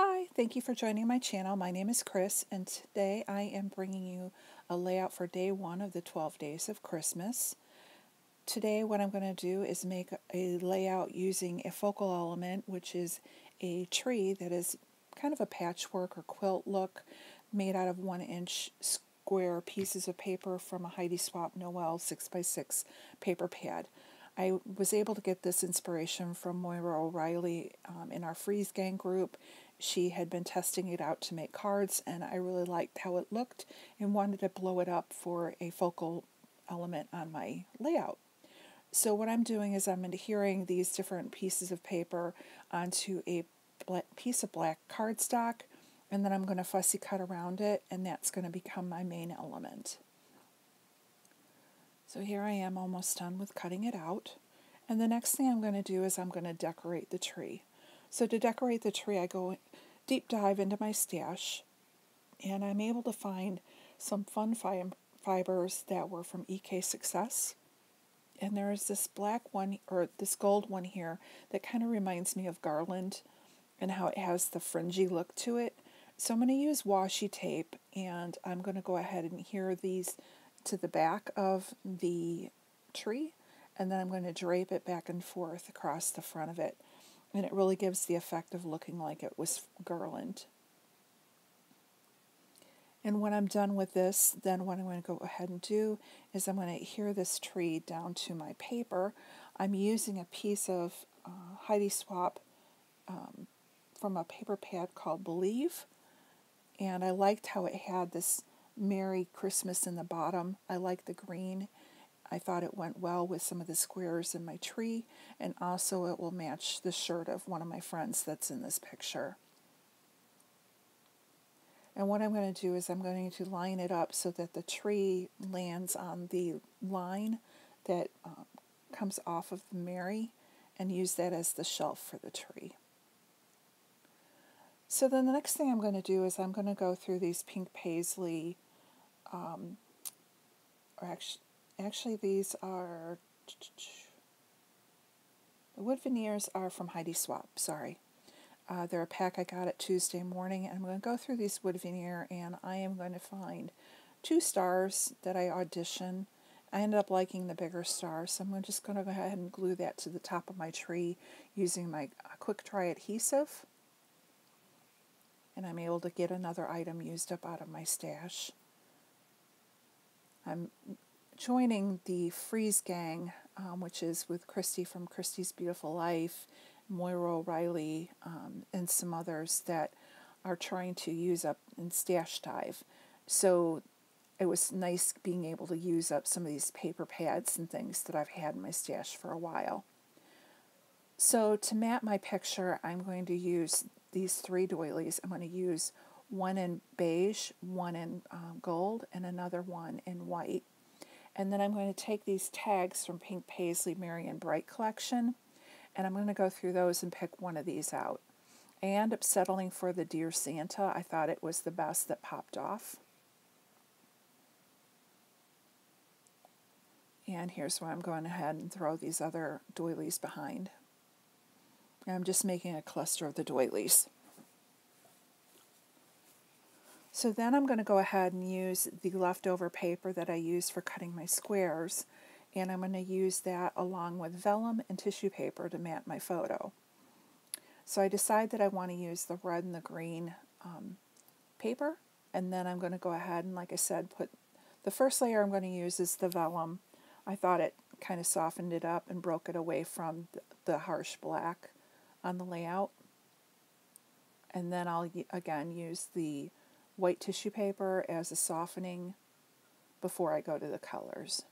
Hi, thank you for joining my channel. My name is Chris, and today I am bringing you a layout for day one of the 12 days of Christmas. Today what I'm going to do is make a layout using a focal element, which is a tree that is kind of a patchwork or quilt look made out of 1-inch square pieces of paper from a Heidi Swapp Noel 6x6 paper pad. I was able to get this inspiration from Moira O'Reilly in our Freeze Gang group. She had been testing it out to make cards, and I really liked how it looked and wanted to blow it up for a focal element on my layout. So what I'm doing is I'm adhering these different pieces of paper onto a piece of black cardstock, and then I'm going to fussy cut around it, and that's going to become my main element. So here I am almost done with cutting it out. And the next thing I'm going to do is I'm going to decorate the tree. So to decorate the tree, I go deep dive into my stash, and I'm able to find some fun fibers that were from EK Success. And there is this black one, or this gold one here, that kind of reminds me of garland and how it has the fringy look to it. So I'm going to use washi tape, and I'm going to go ahead and adhere these to the back of the tree, and then I'm going to drape it back and forth across the front of it, and it really gives the effect of looking like it was garland. And when I'm done with this, then what I'm going to go ahead and do is I'm going to adhere this tree down to my paper. I'm using a piece of Heidi Swapp from a paper pad called Believe, and I liked how it had this Merry Christmas in the bottom. I like the green. I thought it went well with some of the squares in my tree, and also it will match the shirt of one of my friends that's in this picture. And what I'm going to do is I'm going to line it up so that the tree lands on the line that comes off of the Merry, and use that as the shelf for the tree. So then the next thing I'm going to do is I'm going to go through these pink paisley, or actually these are, the wood veneers are from Heidi Swapp, sorry. They're a pack I got at Tuesday morning, and I'm going to go through these wood veneer, and I am going to find 2 stars that I audition. I ended up liking the bigger star, so I'm just going to go ahead and glue that to the top of my tree using my quick dry adhesive. And I'm able to get another item used up out of my stash. I'm joining the Freeze Gang, which is with Christy from Christy's Beautiful Life, Moira O'Reilly, and some others that are trying to use up in stash dive. So it was nice being able to use up some of these paper pads and things that I've had in my stash for a while. So to mat my picture, I'm going to use these 3 doilies. I'm going to use one in beige, one in gold, and another one in white. And then I'm going to take these tags from Pink Paisley Merry and Bright collection, and I'm going to go through those and pick one of these out. I ended up settling for the Dear Santa. I thought it was the best that popped off. And here's where I'm going ahead and throw these other doilies behind. I'm just making a cluster of the doilies. So then I'm going to go ahead and use the leftover paper that I used for cutting my squares, and I'm going to use that along with vellum and tissue paper to mat my photo. So I decide that I want to use the red and the green paper, and then I'm going to go ahead and, like I said, put the first layer I'm going to use is the vellum. I thought it kind of softened it up and broke it away from the harsh black on the layout. And then I'll again use the white tissue paper as a softening before I go to the colors.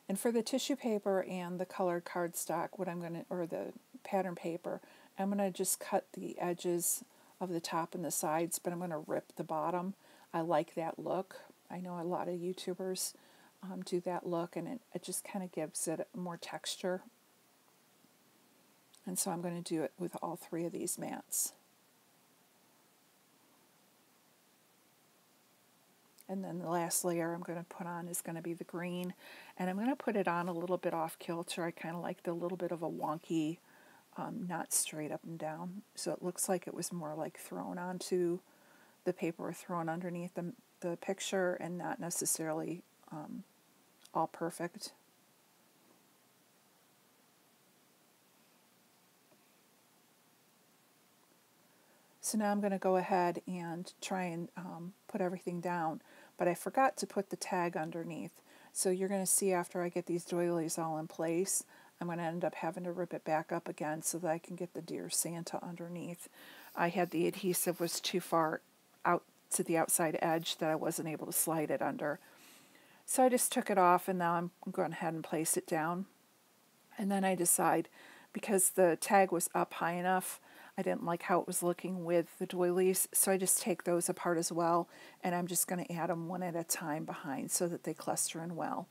And for the tissue paper and the colored cardstock, or the pattern paper, I'm going to just cut the edges of the top and the sides, but I'm going to rip the bottom. I like that look. I know a lot of YouTubers do that look, and it just kind of gives it more texture. And so I'm going to do it with all 3 of these mats. And then the last layer I'm going to put on is going to be the green. And I'm going to put it on a little bit off kilter. I kind of like the little bit of a wonky not straight up and down. So it looks like it was more like thrown onto the paper or thrown underneath the picture and not necessarily all perfect. So now I'm going to go ahead and try and put everything down, but I forgot to put the tag underneath. So you're going to see after I get these doilies all in place, I'm going to end up having to rip it back up again so that I can get the Dear Santa underneath. I had the adhesive was too far out to the outside edge that I wasn't able to slide it under. So I just took it off, and now I'm going ahead and place it down. And then I decide, because the tag was up high enough, I didn't like how it was looking with the doilies, so I just take those apart as well, and I'm just going to add them one at a time behind so that they cluster in well.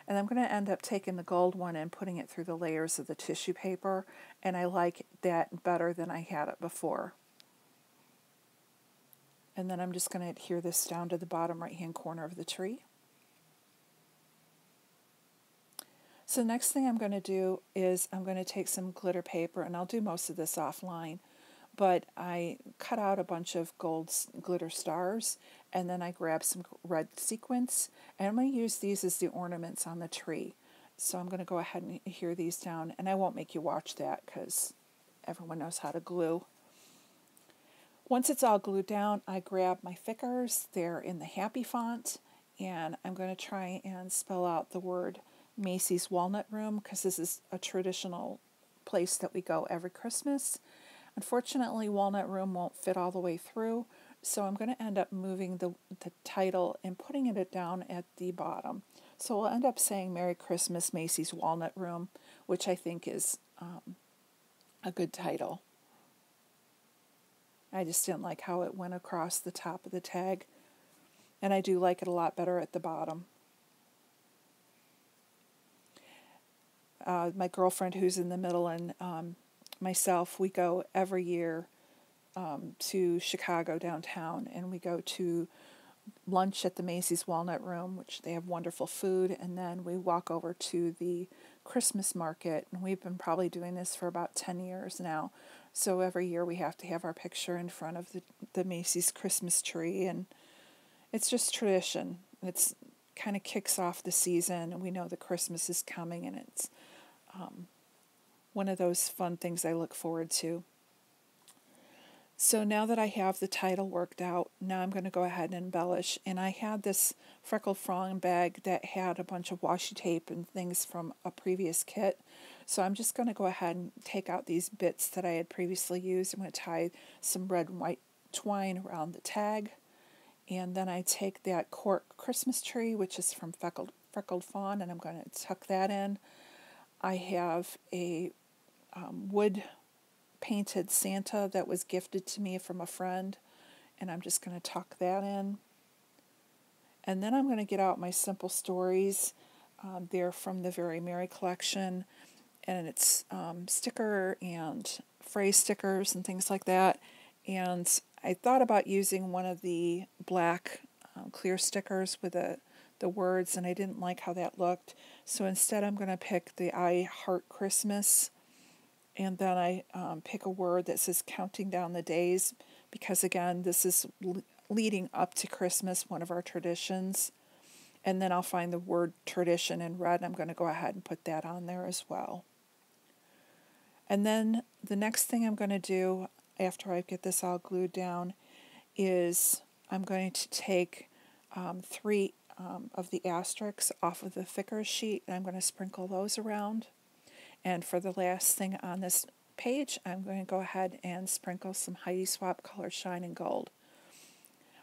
And I'm going to end up taking the gold one and putting it through the layers of the tissue paper, and I like that better than I had it before. And then I'm just going to adhere this down to the bottom right-hand corner of the tree. So the next thing I'm going to do is I'm going to take some glitter paper, and I'll do most of this offline, but I cut out a bunch of gold glitter stars, and then I grab some red sequins, and I'm going to use these as the ornaments on the tree. So I'm going to go ahead and adhere these down, and I won't make you watch that because everyone knows how to glue. Once it's all glued down, I grab my thickers. They're in the Happy font, and I'm going to try and spell out the word Macy's Walnut Room, because this is a traditional place that we go every Christmas. Unfortunately, Walnut Room won't fit all the way through, so I'm going to end up moving the title and putting it down at the bottom. So we'll end up saying Merry Christmas, Macy's Walnut Room, which I think is a good title. I just didn't like how it went across the top of the tag, and I do like it a lot better at the bottom. My girlfriend who's in the middle and myself, we go every year to Chicago downtown, and we go to lunch at the Macy's Walnut Room, which they have wonderful food, and then we walk over to the Christmas market, and we've been probably doing this for about 10 years now. So every year we have to have our picture in front of the Macy's Christmas tree, and it's just tradition. It's kind of kicks off the season, and we know that Christmas is coming, and it's one of those fun things I look forward to. So now that I have the title worked out, now I'm going to go ahead and embellish. And I had this freckled fawn bag that had a bunch of washi tape and things from a previous kit. So I'm just going to go ahead and take out these bits that I had previously used. I'm going to tie some red and white twine around the tag. And then I take that cork Christmas tree, which is from freckled fawn, and I'm going to tuck that in. I have a wood painted Santa that was gifted to me from a friend, and I'm just going to tuck that in. And then I'm going to get out my Simple Stories. They're from the Very Merry collection, and it's sticker and phrase stickers and things like that. And I thought about using one of the black clear stickers with the words, and I didn't like how that looked. So instead I'm going to pick the I Heart Christmas, and then I pick a word that says counting down the days, because again, this is leading up to Christmas, one of our traditions. And then I'll find the word tradition in red, and I'm going to go ahead and put that on there as well. And then the next thing I'm going to do after I get this all glued down is I'm going to take 3 of the asterisks off of the thicker sheet, and I'm going to sprinkle those around. And for the last thing on this page, I'm going to go ahead and sprinkle some Heidi Swapp Color Shine in Gold.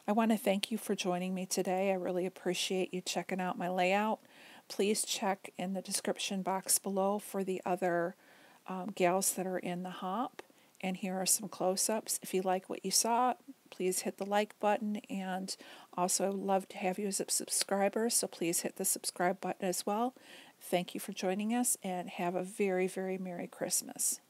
I want to thank you for joining me today. I really appreciate you checking out my layout. Please check in the description box below for the other gals that are in the hop. And here are some close-ups. If you like what you saw, please hit the like button, and also love to have you as a subscriber, so please hit the subscribe button as well. Thank you for joining us, and have a very, very Merry Christmas.